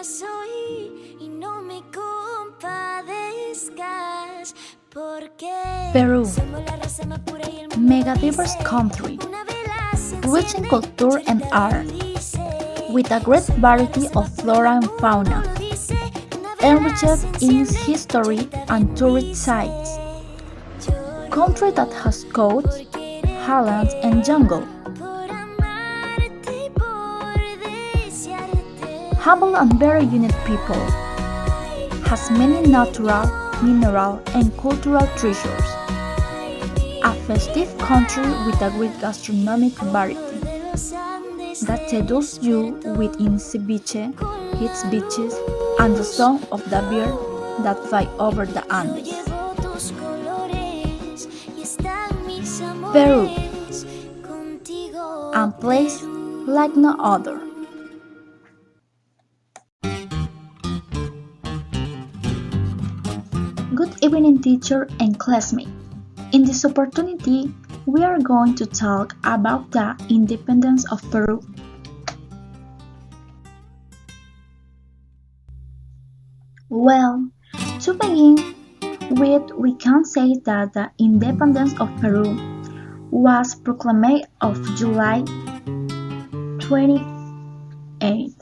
más hoy y no me compadezcas porque Peru, somos la raza más pura y el mundo mega lo diverse dice. country, Una vela se rich in enciende, culture and chorita art, lo dice. with a great Somos la variety raza of más pura y flora el and mundo fauna, lo dice. Una vela enriched se in its enciende, history chorita and tourist bendice. sites, Lloro country that has coasts, por quererte, highlands and jungle, por amarte y por desearte. humble and very unique people, has many natural, mineral and cultural treasures, a festive country with a great gastronomic variety, that seduces you with its ceviche, its beaches, and the song of the bird that fly over the Andes. Peru, and place like no other. Good evening, teacher and classmate. In this opportunity, we are going to talk about the independence of Peru. Well, to begin with, we can say that the independence of Peru was proclaimed of July 28,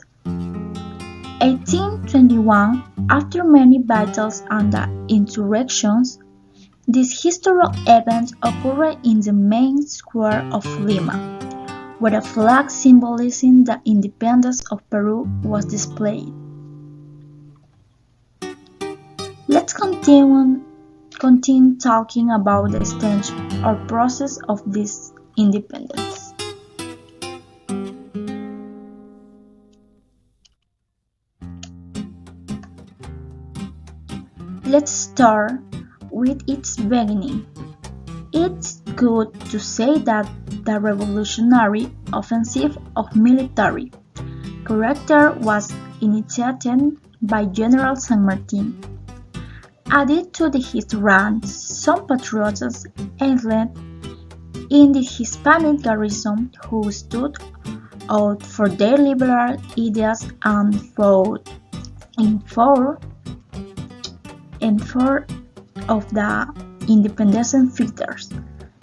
1821, after many battles and insurrections. This historical event occurred in the main square of Lima, where a flag symbolizing the independence of Peru was displayed. Let's continue talking about the stage or process of this independence. Let's start with its beginning. It's good to say that the revolutionary offensive of military character was initiated by General San Martin. Added to his ranks, some patriots enlisted in the Hispanic garrison who stood out for their liberal ideas and fought in favor of the independence fighters.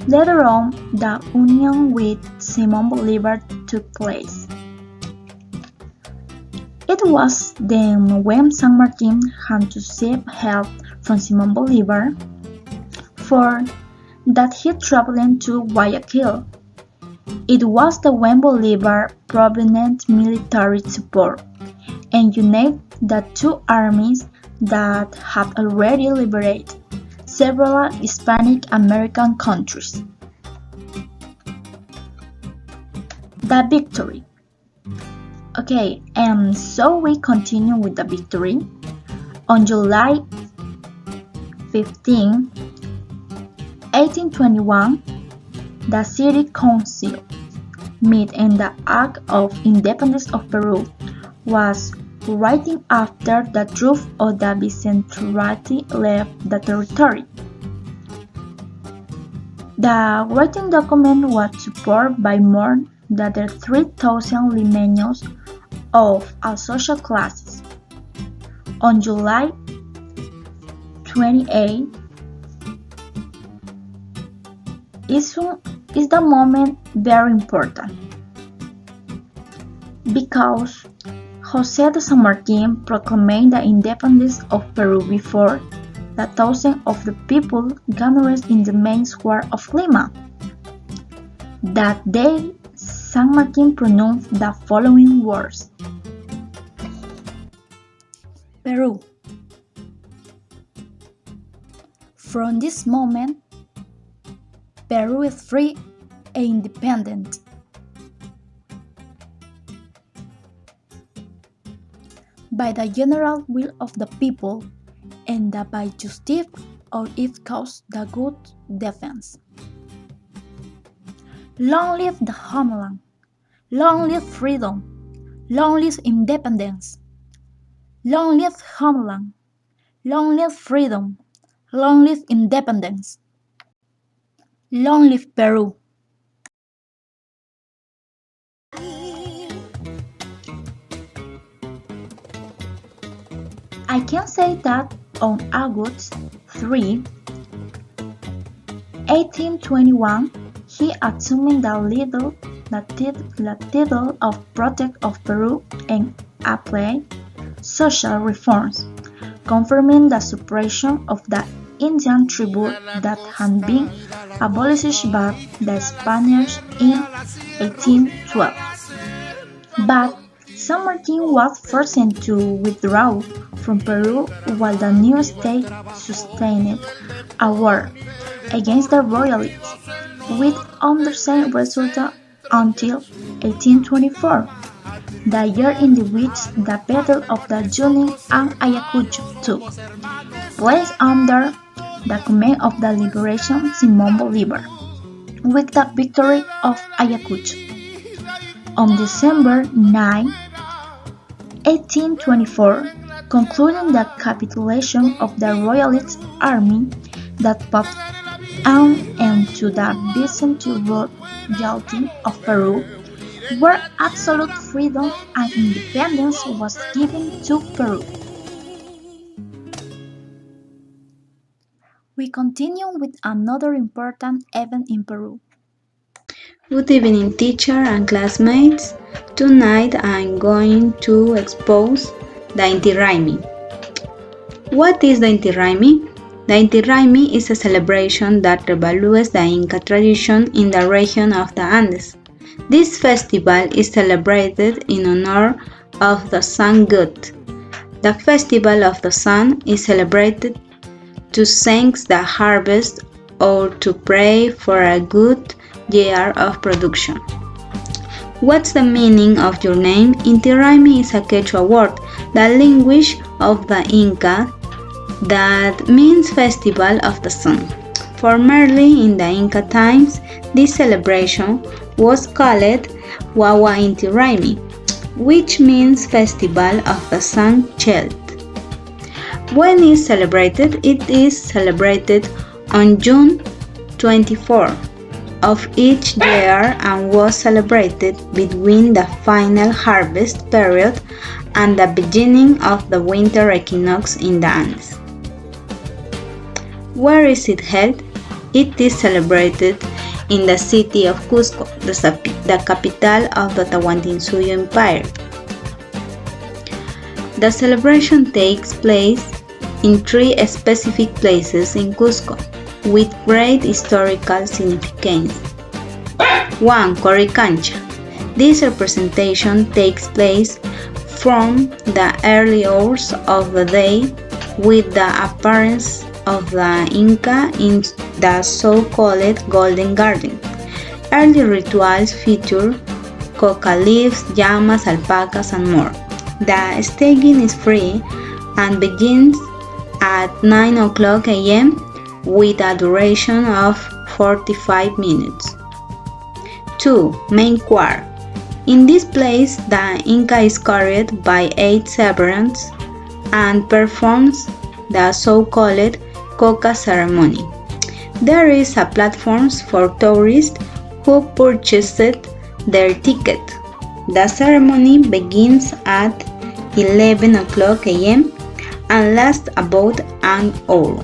Later on, the union with Simón Bolívar took place. It was then when San Martin had to seek help from Simón Bolívar for that he traveled to Guayaquil. It was the when Bolívar provided military support and united the two armies that had already liberated several Hispanic American countries. The victory. Okay, and so we continue with the victory. On July 15, 1821, the City Council met and the Act of Independence of Peru was written after the troops of the Viceroy left the territory. The written document was supported by more than 3,000 limeños of all social classes. On July 28 is the moment very important because José de San Martin proclaimed the independence of Peru before the thousands of the people gathered in the main square of Lima. That day, San Martin pronounced the following words: Peru. From this moment, Peru is free and independent. By the general will of the people and by justice of its cause the good defense. Long live the homeland! Long live freedom! Long live independence! Long live homeland! Long live freedom! Long live independence! Long live Peru! I can say that on August 3, 1821, he assumed the title of Protector of Peru and applied social reforms, confirming the suppression of the Indian tribute that had been abolished by the Spaniards in 1812. But San Martin was forced to withdraw from Peru while the new state sustained a war against the royalists, with underside result until 1824, the year in which the Battle of the Junin and Ayacucho took place under the command of the Liberation Simón Bolívar, with the victory of Ayacucho. On December 9, 1824, concluding the capitulation of the Royalist army that put an end to the Byzantine royalty of Peru, where absolute freedom and independence was given to Peru. We continue with another important event in Peru. Good evening, teacher and classmates. Tonight I'm going to expose the Inti Raymi. What is the Inti Raymi? The Inti Raymi is a celebration that revalues the Inca tradition in the region of the Andes. This festival is celebrated in honor of the sun god. The Festival of the Sun is celebrated to thank the harvest or to pray for a good year of production. What's the meaning of your name? Inti Raymi is a Quechua word, the language of the Inca, that means Festival of the Sun. Formerly in the Inca times, this celebration was called Wawa Inti Raymi, which means Festival of the Sun Child. When is celebrated? It is celebrated on June 24 of each year and was celebrated between the final harvest period and the beginning of the winter equinox in the Andes. Where is it held? It is celebrated in the city of Cusco, the capital of the Tahuantinsuyo Empire. The celebration takes place in 3 specific places in Cusco, with great historical significance. 1. Coricancha. This representation takes place from the early hours of the day with the appearance of the Inca in the so-called Golden Garden. Early rituals feature coca leaves, llamas, alpacas, and more. The staging is free and begins at 9 o'clock a.m. with a duration of 45 minutes. 2. Main choir. In this place, the Inca is carried by 8 servants and performs the so-called coca ceremony. There is a platform for tourists who purchased their ticket. The ceremony begins at 11 o'clock a.m. and lasts about an hour.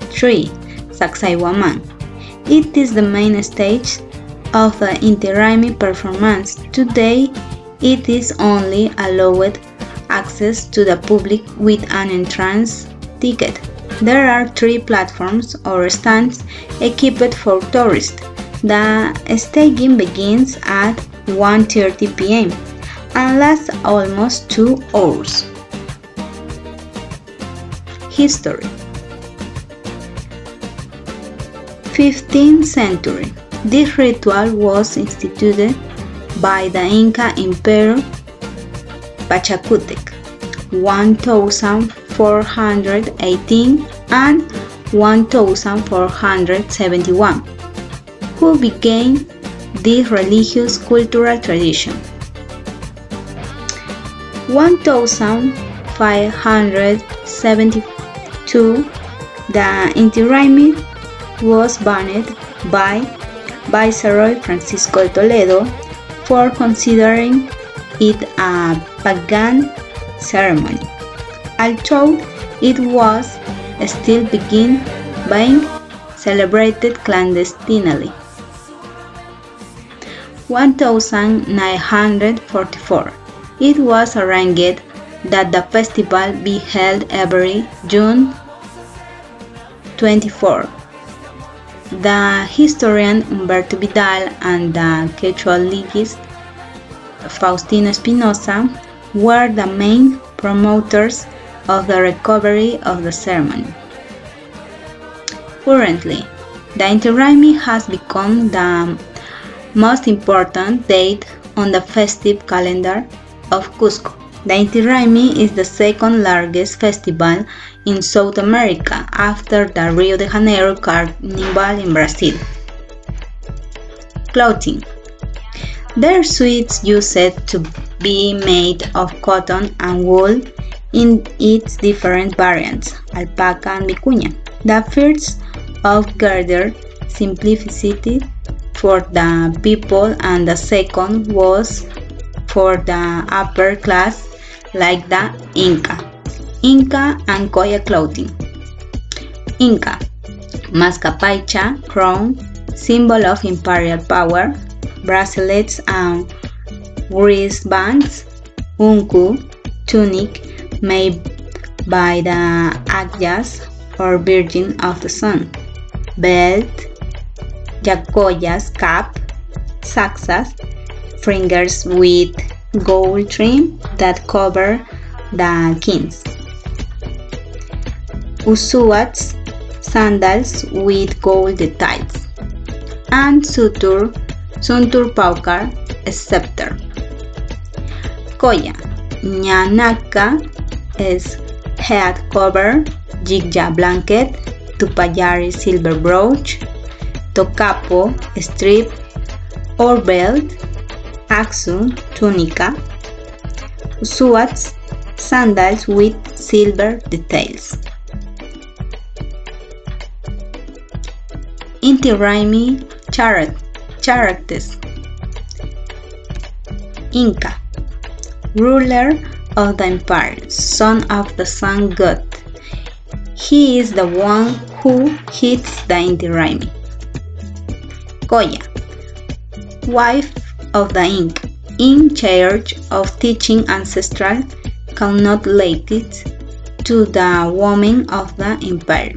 3. Sacsayhuaman. It is the main stage of the Inti Raymi performance. Today, it is only allowed access to the public with an entrance ticket. There are 3 platforms or stands equipped for tourists. The staging begins at 1:30 p.m. and lasts almost 2 hours. History. 15th century. This ritual was instituted by the Inca in Peru, Pachacutec, 1418 and 1471, who began this religious cultural tradition. 1572, the Inti Raymi was banned by Viceroy Francisco de Toledo for considering it a pagan ceremony. although it was still being celebrated clandestinely. 1944. It was arranged that the festival be held every June 24. The historian Humberto Vidal and the Quechua-lingüist Faustino Espinosa were the main promoters of the recovery of the ceremony. Currently, the Inti Raymi has become the most important date on the festive calendar of Cusco. The Inti Raymi is the second largest festival in South America after the Rio de Janeiro Carnival in Brazil. Clothing. There are suits used to be made of cotton and wool in its different variants, alpaca and vicuña. The first of greater simplicity for the people and the second was for the upper class like the Inca and Coya clothing. Inca, mascapaicha, crown, symbol of imperial power, bracelets and wristbands, unku, tunic made by the Agyas or Virgin of the Sun, belt, yacoyas, cap, saxas, fringers with gold trim that cover the kins, usuats, sandals with gold details, and suntur paukar, scepter. Coya, ñanaca is head cover, jigja blanket, tupayari silver brooch, tocapo strip or belt, axum tunica, usuats, sandals with silver details. Inti Raymi characters. Inca, ruler of the empire, son of the sun god. He is the one who hits the Inti Raymi. Coya, wife of the Inca, in charge of teaching ancestral connotations to the women of the empire.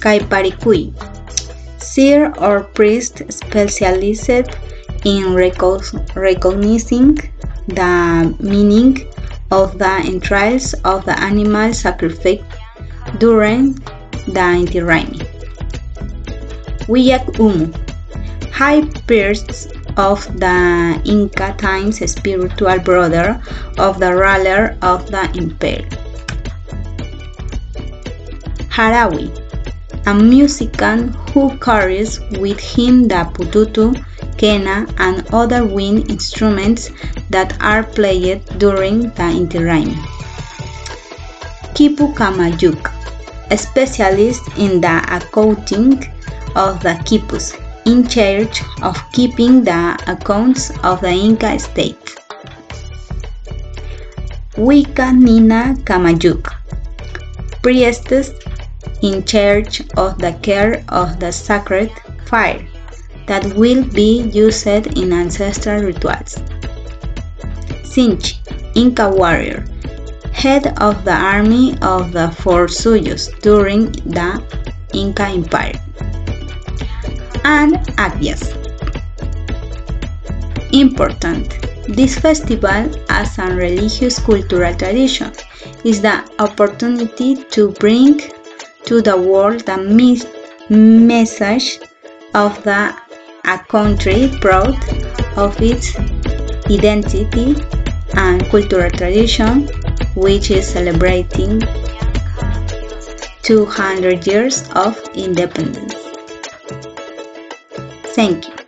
Kaiparikui, seer or priest specialized in recognizing the meaning of the entrails of the animal sacrificed during the Inti Raymi. Wiyak Umu, high priest of the Inca times, spiritual brother of the ruler of the empire. Harawi, a musician who carries with him the pututu, quena, and other wind instruments that are played during the Inti Raymi. Kipu Kamayuk, a specialist in the accounting of the quipus, in charge of keeping the accounts of the Inca state. Wika Nina Kamayuk, priestess in charge of the care of the sacred fire that will be used in ancestral rituals. Sinchi, Inca warrior, head of the army of the Four Suyos during the Inca Empire. And Agyas. Important. This festival, as a religious cultural tradition, is the opportunity to bring to the world the message of a country proud of its identity and cultural tradition, which is celebrating 200 years of independence. Thank you.